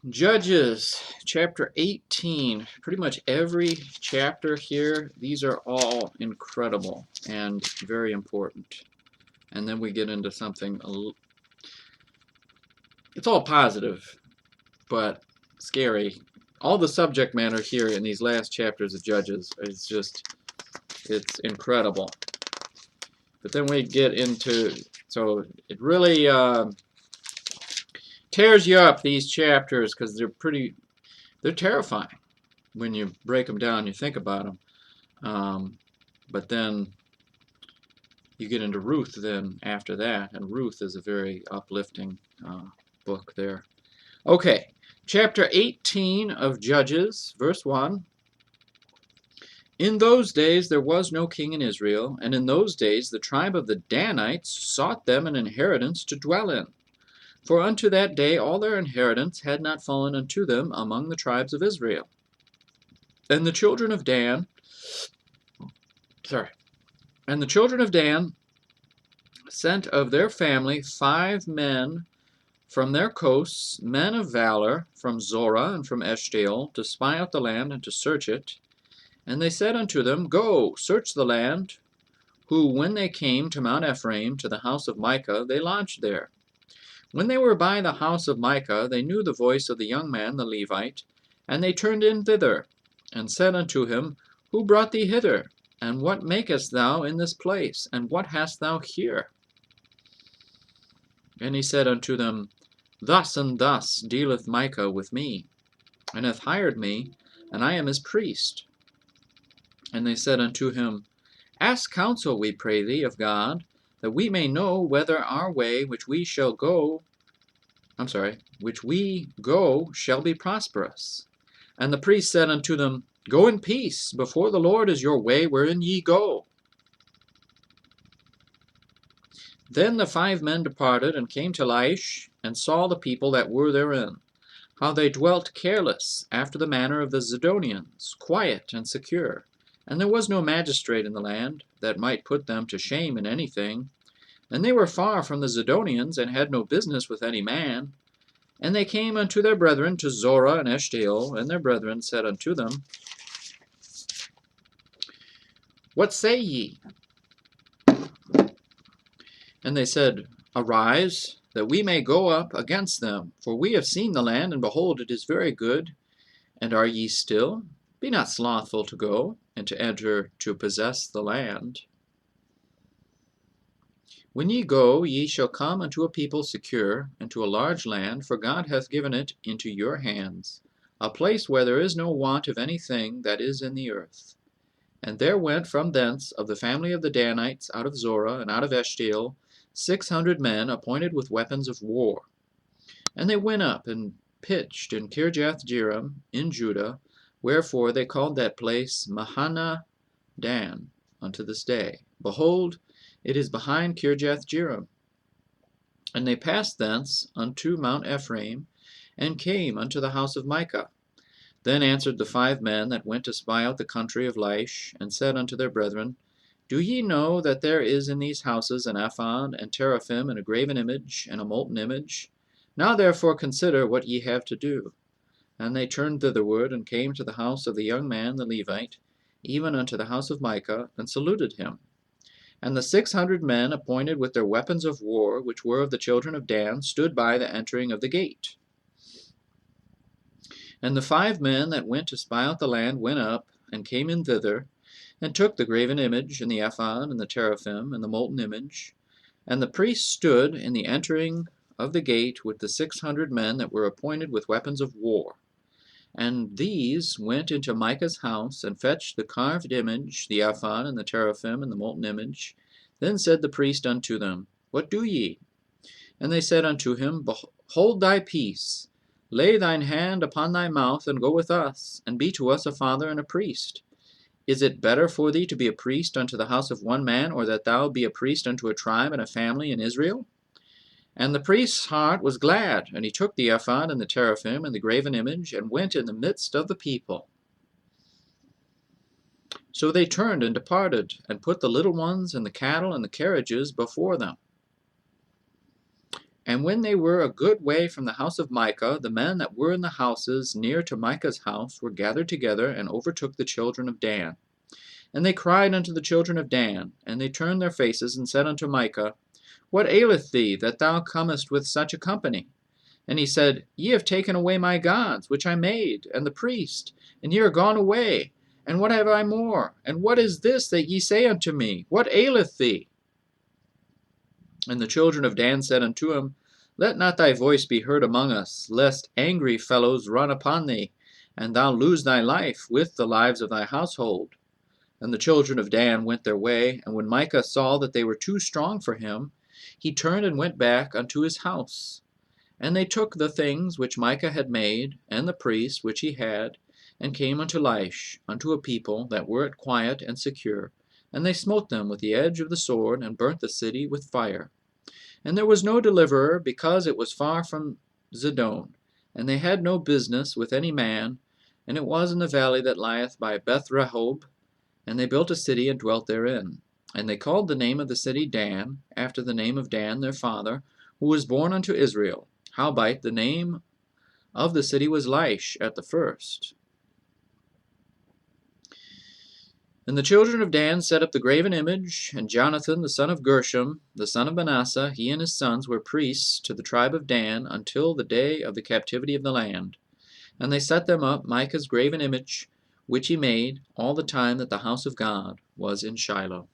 Judges chapter 18. Pretty much every chapter here, these are all incredible and very important. And then we get into something, it's all positive, but scary. All the subject matter here in these last chapters of Judges is just, it's incredible. But then we get into, so it really tears you up, these chapters, because they're terrifying when you break them down, you think about them. But then you get into Ruth then after that, and Ruth is a very uplifting book there. Okay, chapter 18 of Judges, verse 1. In those days there was no king in Israel, and in those days the tribe of the Danites sought them an inheritance to dwell in. For unto that day all their inheritance had not fallen unto them among the tribes of Israel. And the children of Dan sent of their family 5 men from their coasts, men of valor, from Zorah and from Eshtaol, to spy out the land and to search it. And they said unto them, Go, search the land. Who, when they came to Mount Ephraim, to the house of Micah, they lodged there. When they were by the house of Micah, they knew the voice of the young man the Levite, and they turned in thither, and said unto him, Who brought thee hither? And what makest thou in this place? And what hast thou here? And he said unto them, Thus and thus dealeth Micah with me, and hath hired me, and I am his priest. And they said unto him, Ask counsel, we pray thee, of God, that we may know whether our way which we go shall be prosperous. And the priest said unto them, Go in peace, before the Lord is your way wherein ye go. Then the 5 men departed, and came to Laish, and saw the people that were therein, how they dwelt careless, after the manner of the Zidonians, quiet and secure. And there was no magistrate in the land, that might put them to shame in anything. And they were far from the Zidonians, and had no business with any man. And they came unto their brethren to Zorah and Eshtaol, and their brethren said unto them, What say ye? And they said, Arise, that we may go up against them, for we have seen the land, and behold, it is very good. And are ye still? Be not slothful to go, and to enter to possess the land. When ye go, ye shall come unto a people secure, and to a large land, for God hath given it into your hands, a place where there is no want of anything that is in the earth. And there went from thence of the family of the Danites, out of Zorah, and out of Eshtaol, 600 men appointed with weapons of war. And they went up and pitched in Kirjath-jearim in Judah, wherefore they called that place Mahana Dan unto this day. Behold, it is behind Kirjath-jearim. And they passed thence unto Mount Ephraim, and came unto the house of Micah. Then answered the 5 men that went to spy out the country of Laish, and said unto their brethren, Do ye know that there is in these houses an ephod, and teraphim, and a graven image, and a molten image? Now therefore consider what ye have to do. And they turned thitherward, and came to the house of the young man the Levite, even unto the house of Micah, and saluted him. And the 600 men appointed with their weapons of war, which were of the children of Dan, stood by the entering of the gate. And the 5 men that went to spy out the land went up, and came in thither, and took the graven image, and the ephod, and the teraphim, and the molten image. And the priest stood in the entering of the gate with the 600 men that were appointed with weapons of war. And these went into Micah's house, and fetched the carved image, the ephod, and the teraphim, and the molten image. Then said the priest unto them, What do ye? And they said unto him, Hold thy peace. Lay thine hand upon thy mouth, and go with us, and be to us a father and a priest. Is it better for thee to be a priest unto the house of one man, or that thou be a priest unto a tribe and a family in Israel? And the priest's heart was glad, and he took the ephod and the teraphim and the graven image, and went in the midst of the people. So they turned and departed, and put the little ones and the cattle and the carriages before them. And when they were a good way from the house of Micah, the men that were in the houses near to Micah's house were gathered together, and overtook the children of Dan. And they cried unto the children of Dan, and they turned their faces, and said unto Micah, What aileth thee, that thou comest with such a company? And he said, Ye have taken away my gods, which I made, and the priest, and ye are gone away. And what have I more? And what is this that ye say unto me? What aileth thee? And the children of Dan said unto him, Let not thy voice be heard among us, lest angry fellows run upon thee, and thou lose thy life with the lives of thy household. And the children of Dan went their way, and when Micah saw that they were too strong for him, he turned and went back unto his house. And they took the things which Micah had made, and the priest which he had, and came unto Laish, unto a people that were at quiet and secure. And they smote them with the edge of the sword, and burnt the city with fire. And there was no deliverer, because it was far from Zidon, and they had no business with any man, and it was in the valley that lieth by Beth-rehob. And they built a city, and dwelt therein. And they called the name of the city Dan, after the name of Dan their father, who was born unto Israel. Howbeit the name of the city was Laish at the first. And the children of Dan set up the graven image, and Jonathan the son of Gershom, the son of Manasseh, he and his sons were priests to the tribe of Dan until the day of the captivity of the land. And they set them up Micah's graven image, which he made, all the time that the house of God was in Shiloh.